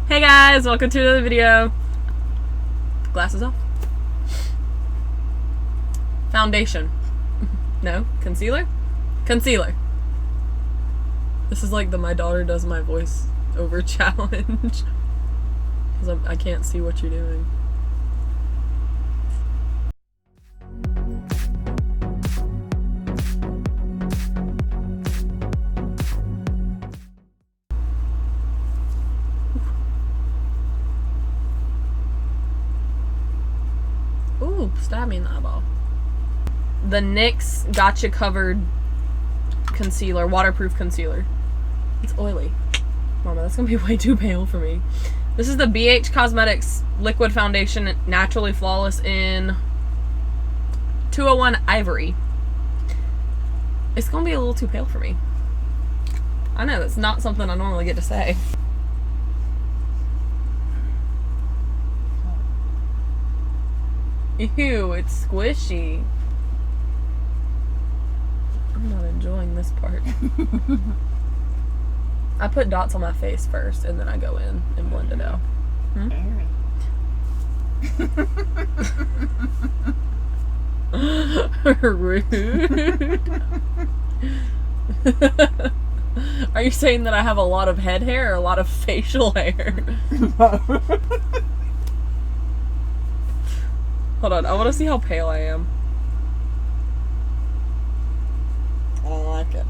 Hey guys, welcome to another video. Glasses off. Foundation. No, concealer? Concealer. This is like the my daughter does my voice over challenge. Because I can't see what you're doing. Ooh, stab me in the eyeball. The NYX Gotcha Covered concealer, waterproof concealer. It's oily. Mama, that's gonna be way too pale for me. This is the BH Cosmetics Liquid Foundation, Naturally Flawless in 201 Ivory. It's gonna be a little too pale for me. I know, that's not something I normally get to say. Ew, it's squishy. I'm not enjoying this part. I put dots on my face first and then I go in and blend it out. Rude. Are you saying that I have a lot of head hair or a lot of facial hair? Hold on, I want to see how pale I am. I don't like it.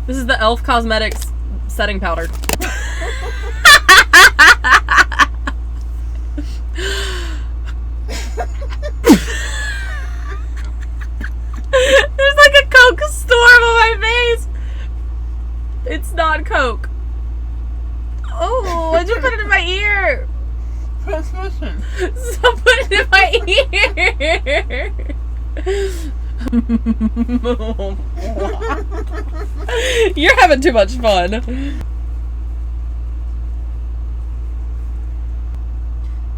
This is the e.l.f. Cosmetics setting powder. There's like a Coke storm on my face. It's not Coke. Oh, why'd you put it in my ear? Transmission. Stop putting it in my ear. You're having too much fun.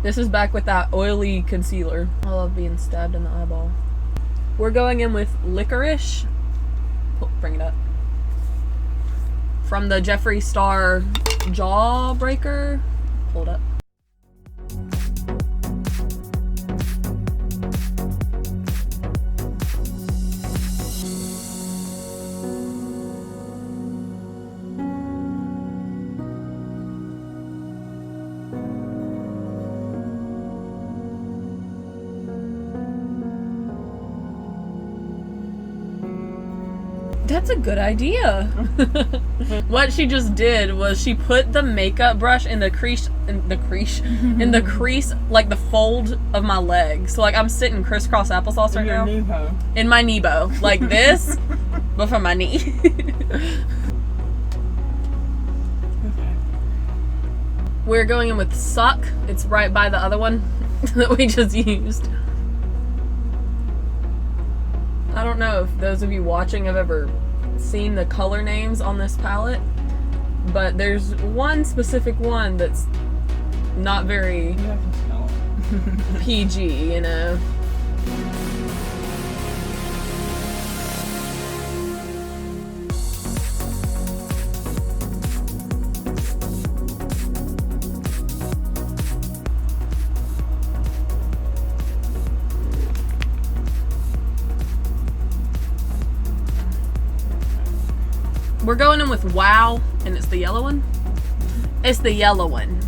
This is back with that oily concealer. I love being stabbed in the eyeball. We're going in with Licorice. Oh, bring it up. From the Jeffree Star Jawbreaker. Hold up. That's a good idea. What she just did was she put the makeup brush in the crease, like the fold of my leg. So like I'm sitting crisscross applesauce right now. Nebo. In my Nebo, like this, but for my knee. Okay. We're going in with Suck. It's right by the other one that we just used. I don't know if those of you watching have ever seen the color names on this palette, but there's one specific one that's not very You have to smell it. PG, you know. We're going in with Wow, and it's the yellow one. It's the yellow one.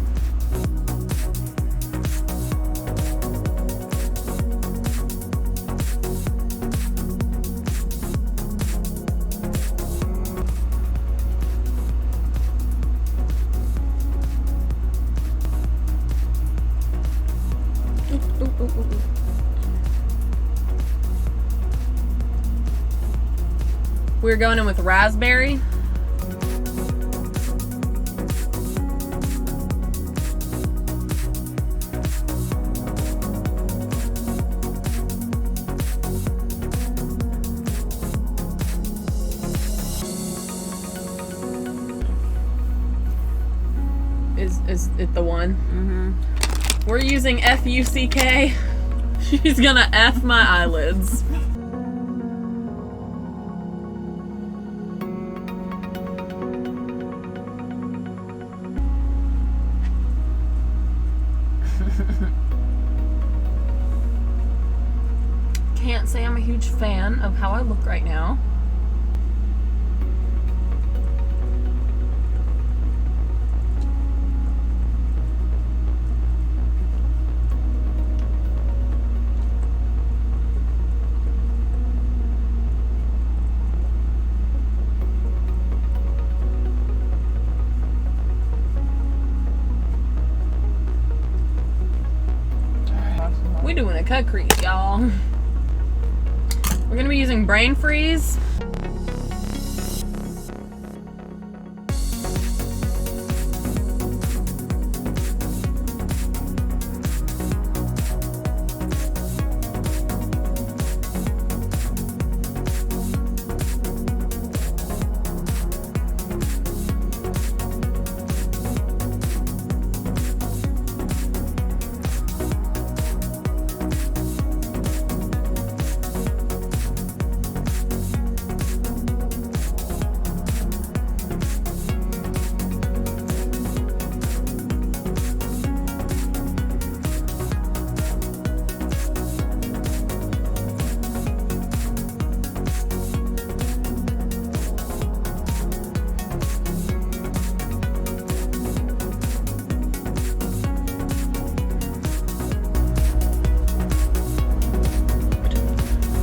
We're going in with Raspberry. Is it the one? Mm-hmm. We're using F-U-C-K. She's gonna F my eyelids. huge fan of how I look right now. We're doing a cut crease, y'all. We're gonna be using Brain Freeze.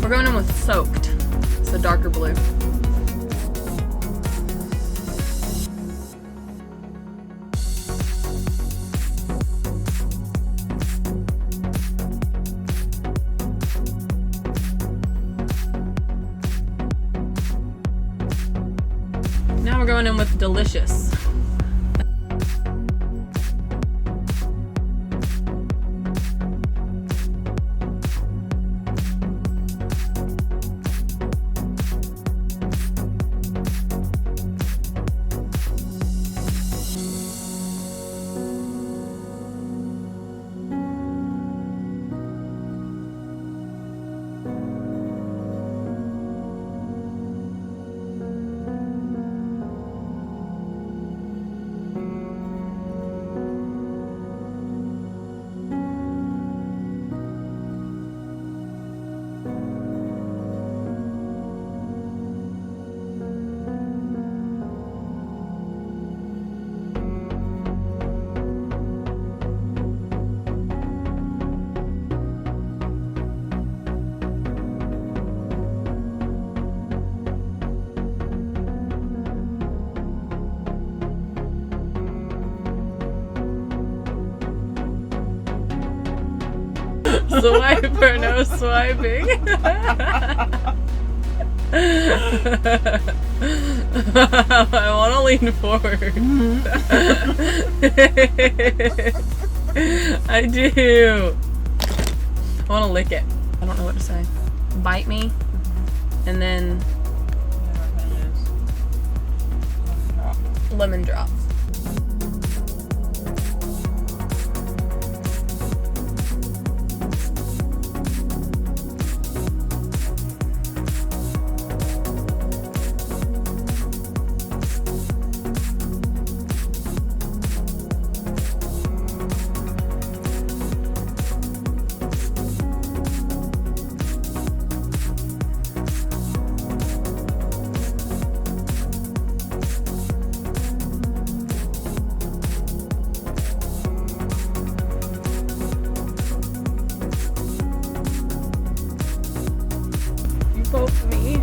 We're going in with Soaked. It's the darker blue. Now we're going in with Delicious. Swipe or no swiping? I want to lean forward. I do. I want to lick it. I don't know what to say. Bite me, and then lemon drop. Both me.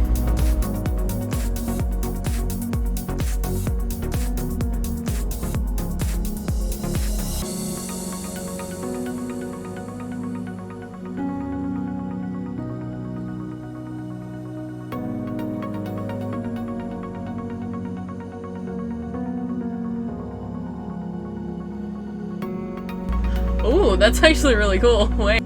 Ooh, that's actually really cool. Wait.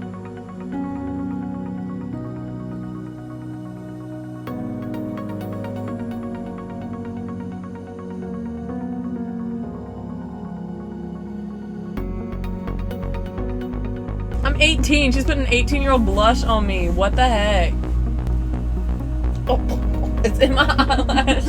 I'm 18. She's put an 18-year-old blush on me. What the heck? Oh, it's in my eyelash.